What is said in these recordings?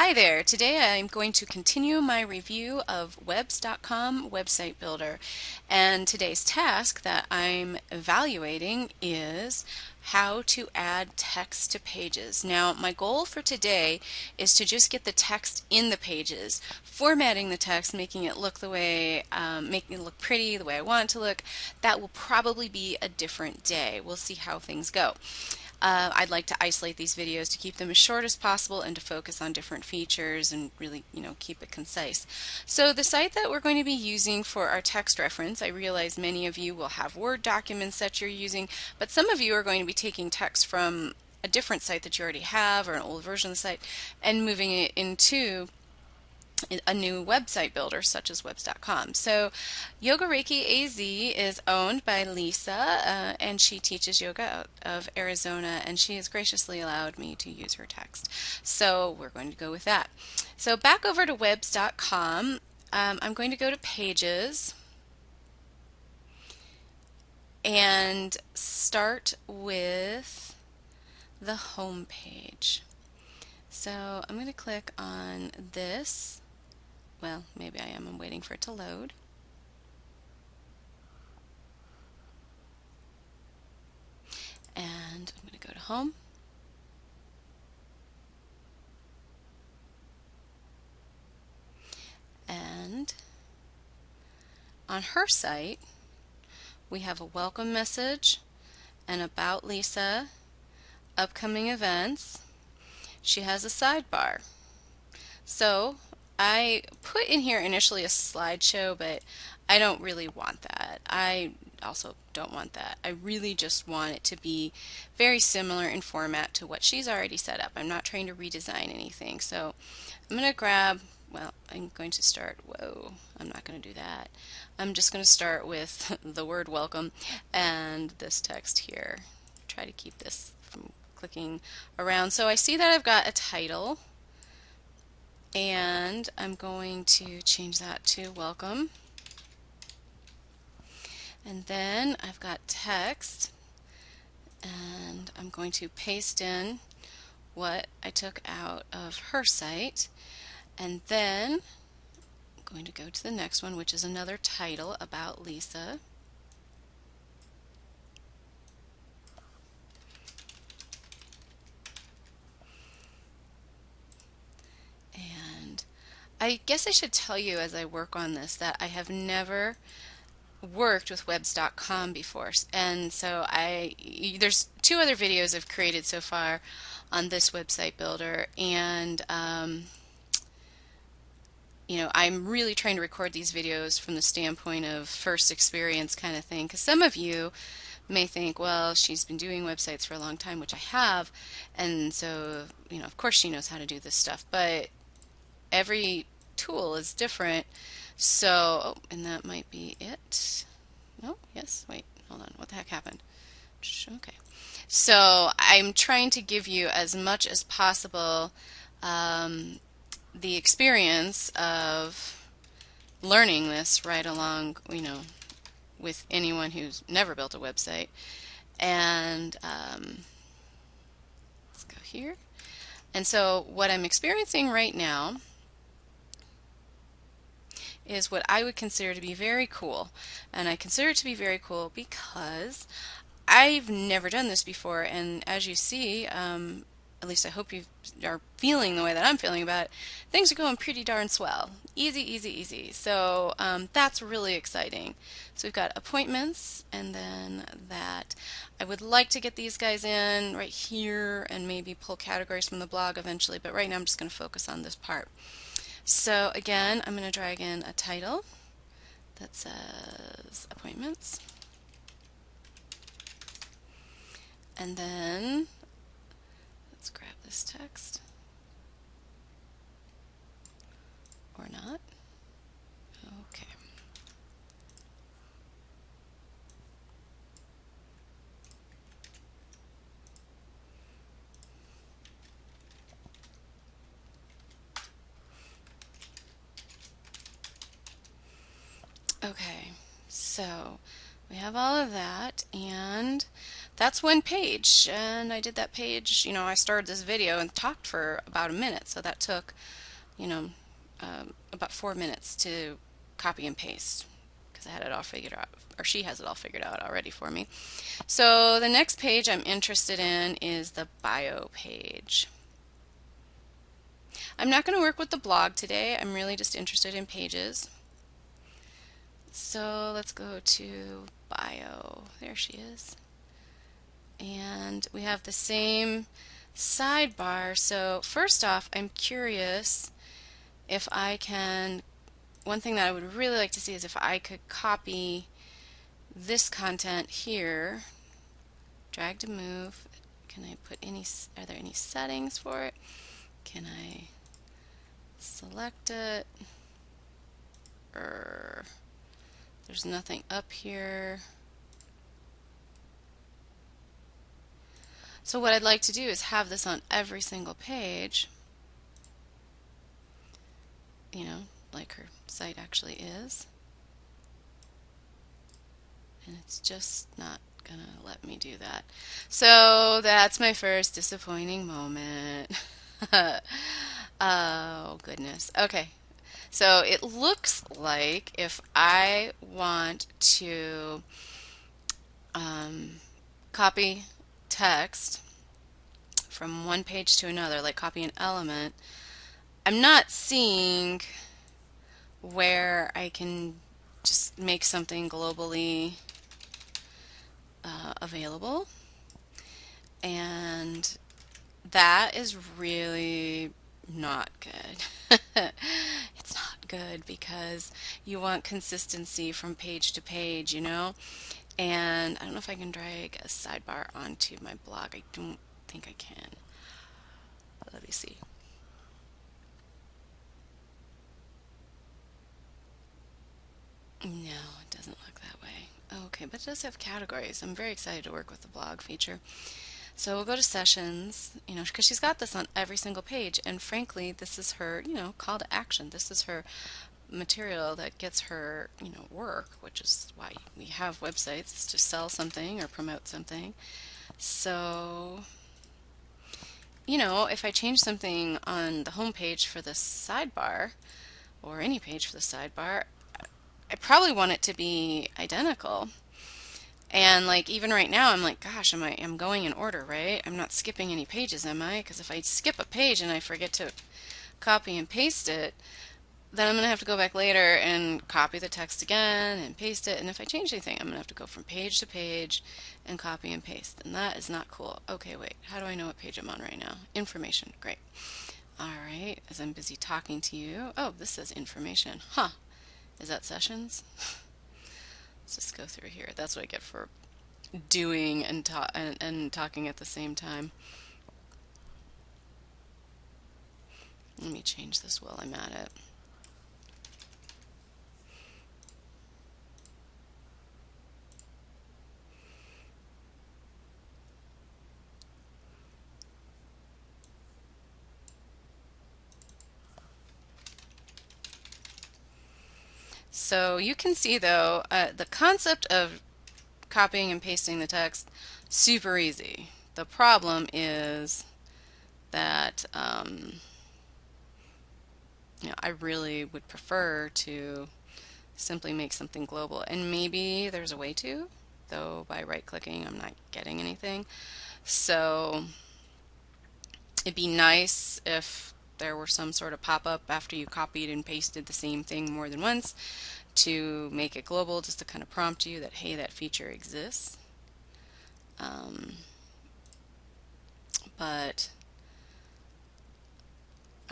Hi there. Today I'm going to continue my review of Webs.com Website Builder. And today's task that I'm evaluating is how to add text to pages. Now, my goal for today is to just get the text in the pages, formatting the text, making it look the way, making it look pretty, the way I want it to look. That will probably be a different day. We'll see how things go. I'd like to isolate these videos to keep them as short as possible and to focus on different features and really, keep it concise. So the site that we're going to be using for our text reference, I realize many of you will have Word documents that you're using, but some of you are going to be taking text from a different site that you already have or an old version of the site and moving it into a new website builder such as Webs.com. So Yoga Reiki AZ is owned by Lisa and she teaches yoga out of Arizona, and she has graciously allowed me to use her text. So we're going to go with that. So back over to Webs.com, I'm going to go to Pages and start with the home page. So I'm going to click on this. Well, maybe I am. I'm waiting for it to load. And I'm going to go to Home. And on her site, we have a welcome message, an About Lisa, upcoming events. She has a sidebar. So I put in here initially a slideshow, but I don't really want that. I also don't want that. I really just want it to be very similar in format to what she's already set up. I'm not trying to redesign anything. So I'm going to grab, well, I'm going to start, I'm not going to do that. I'm just going to start with the word welcome and this text here. Try to keep this from clicking around. So I see that I've got a title, and I'm going to change that to welcome. And then I've got text, and I'm going to paste in what I took out of her site. And then I'm going to go to the next one, which is another title, About Lisa. And I guess I should tell you as I work on this that I have never worked with Webs.com before, and so there's two other videos I've created so far on this website builder, and I'm really trying to record these videos from the standpoint of first experience kind of thing, because some of you may think, well, she's been doing websites for a long time, which I have, and so of course she knows how to do this stuff, but every tool is different. So, and that might be it. No, yes, wait, hold on. What the heck happened? Okay. So I'm trying to give you as much as possible the experience of learning this right along, with anyone who's never built a website. And let's go here. And so what I'm experiencing right now is what I would consider to be very cool. And I consider it to be very cool because I've never done this before, and as you see, at least I hope you are feeling the way that I'm feeling about it, things are going pretty darn swell. Easy, easy, easy. So that's really exciting. So we've got appointments, and then that. I would like to get these guys in right here and maybe pull categories from the blog eventually, but right now I'm just going to focus on this part. So again, I'm going to drag in a title that says appointments. And then let's grab this text. Or not. Okay. Okay, so we have all of that, and that's one page, and I did that page, I started this video and talked for about a minute, so that took, you know, about 4 minutes to copy and paste because I had it all figured out, or she has it all figured out already for me. So the next page I'm interested in is the bio page. I'm not going to work with the blog today. I'm really just interested in pages. So let's go to bio. There she is. And we have the same sidebar. So first off, I'm curious if I can, one thing that I would really like to see is if I could copy this content here, drag to move. Can I put any, are there any settings for it? Can I select it? There's nothing up here. So what I'd like to do is have this on every single page, like her site actually is. And it's just not gonna let me do that. So that's my first disappointing moment. Oh goodness. Okay. So it looks like if I want to copy text from one page to another, like copy an element, I'm not seeing where I can just make something globally available, and that is really not good. It's not good because you want consistency from page to page, and I don't know if I can drag a sidebar onto my blog. I don't think I can. Let me see. No, it doesn't look that way. Okay, but it does have categories. I'm very excited to work with the blog feature. So we'll go to sessions, because she's got this on every single page, and frankly, this is her, call to action. This is her material that gets her, work, which is why we have websites, is to sell something or promote something. So, if I change something on the home page for the sidebar, or any page for the sidebar, I probably want it to be identical. And like even right now, I'm like, gosh, I'm going in order, right? I'm not skipping any pages, am I? Because if I skip a page and I forget to copy and paste it, then I'm going to have to go back later and copy the text again and paste it. And if I change anything, I'm going to have to go from page to page and copy and paste. And that is not cool. Okay, wait. How do I know what page I'm on right now? Information. Great. All right. As I'm busy talking to you. Oh, this says information. Huh. Is that sessions? Let's just go through here. That's what I get for doing and talking at the same time. Let me change this while I'm at it. So you can see though, the concept of copying and pasting the text, super easy. The problem is that I really would prefer to simply make something global, and maybe there's a way to, though by right clicking I'm not getting anything. So it'd be nice if there were some sort of pop-up after you copied and pasted the same thing more than once to make it global, just to kind of prompt you that, hey, that feature exists. But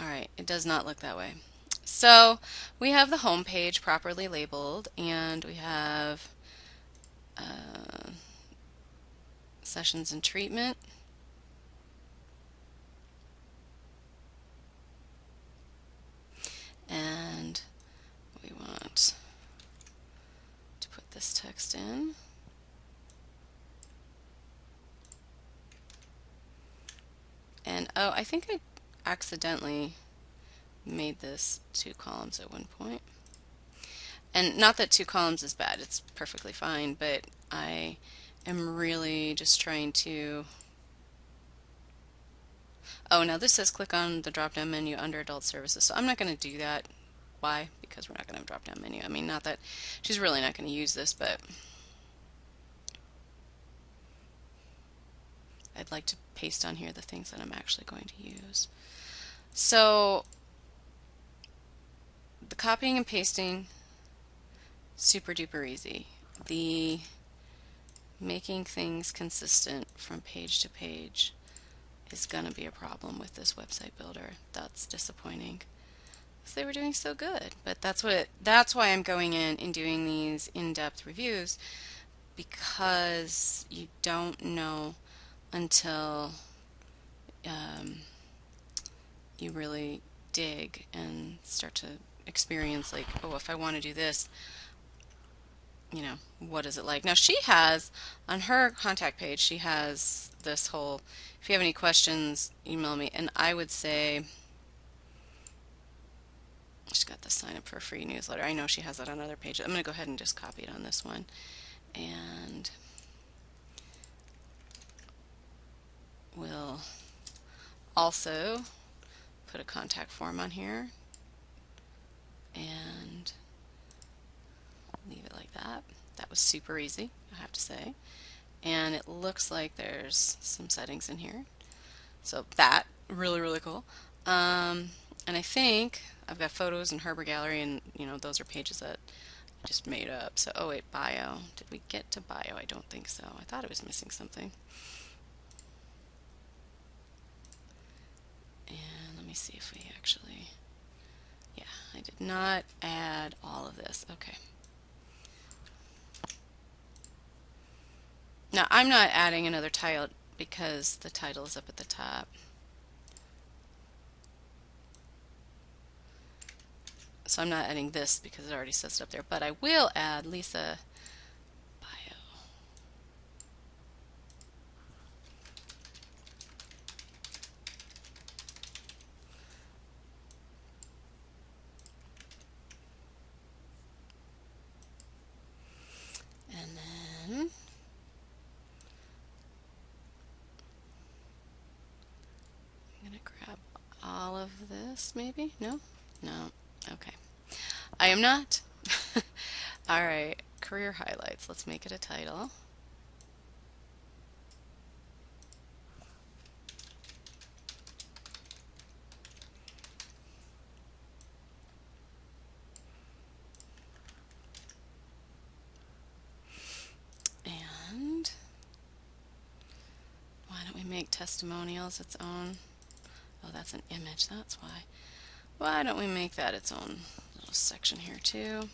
alright, it does not look that way. So we have the home page properly labeled, and we have sessions and treatment. And we want to put this text in. And oh, I think I accidentally made this 2 columns at one point. And not that 2 columns is bad, it's perfectly fine, but I am really just trying to... Oh, now this says click on the drop-down menu under Adult Services, so I'm not going to do that. Why? Because we're not going to have a drop-down menu. I mean, not that she's really not going to use this, but I'd like to paste on here the things that I'm actually going to use. So the copying and pasting, super duper easy. The making things consistent from page to page is going to be a problem with this website builder. That's disappointing, because they were doing so good. But that's why I'm going in and doing these in-depth reviews, because you don't know until you really dig and start to experience, like, oh, if I want to do this, you know, what is it like? Now she has, on her contact page, she has this whole, if you have any questions, email me. And I would say, she's got the sign up for a free newsletter. I know she has that on other pages. I'm going to go ahead and just copy it on this one. And we'll also put a contact form on here and leave it like that. That was super easy, I have to say. And it looks like there's some settings in here. So that, really, really cool. And I think I've got photos in Herber Gallery, and you know, those are pages that I just made up. So, oh wait, bio. Did we get to bio? I don't think so. I thought I was missing something. And let me see if we actually, yeah, I did not add all of this. Okay. Now I'm not adding another title because the title is up at the top. So I'm not adding this because it already says it up there, but I will add Lisa bio. And then I'm going to grab all of this, maybe? No? No. Okay. I am not. All right, career highlights. Let's make it a title. And why don't we make testimonials its own? Oh, that's an image, that's why. Why don't we make that its own little section here too?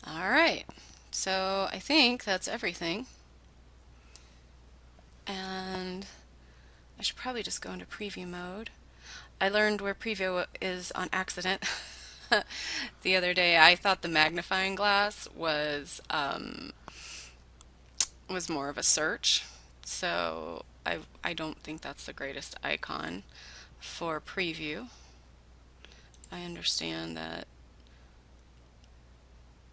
All right, so I think that's everything. And I should probably just go into preview mode. I learned where preview is on accident the other day. I thought the magnifying glass was more of a search, so I don't think that's the greatest icon for preview. I understand that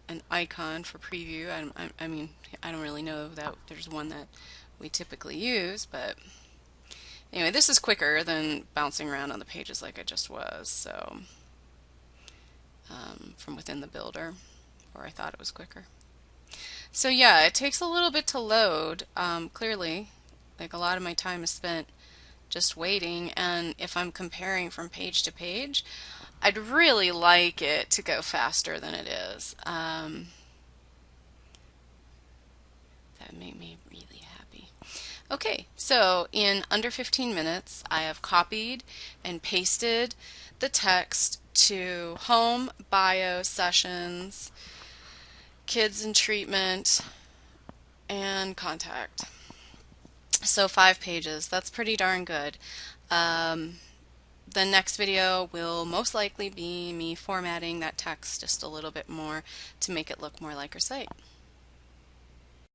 an icon for preview, I mean, I don't really know that there's one that we typically use, but anyway, this is quicker than bouncing around on the pages like I just was, so from within the builder, or I thought it was quicker. So yeah, it takes a little bit to load. Clearly, like, a lot of my time is spent just waiting, and if I'm comparing from page to page, I'd really like it to go faster than it is. That made me really happy. Okay, so in under 15 minutes, I have copied and pasted the text to home, bio, sessions, kids in treatment, and contact. So 5 pages. That's pretty darn good. The next video will most likely be me formatting that text just a little bit more to make it look more like our site.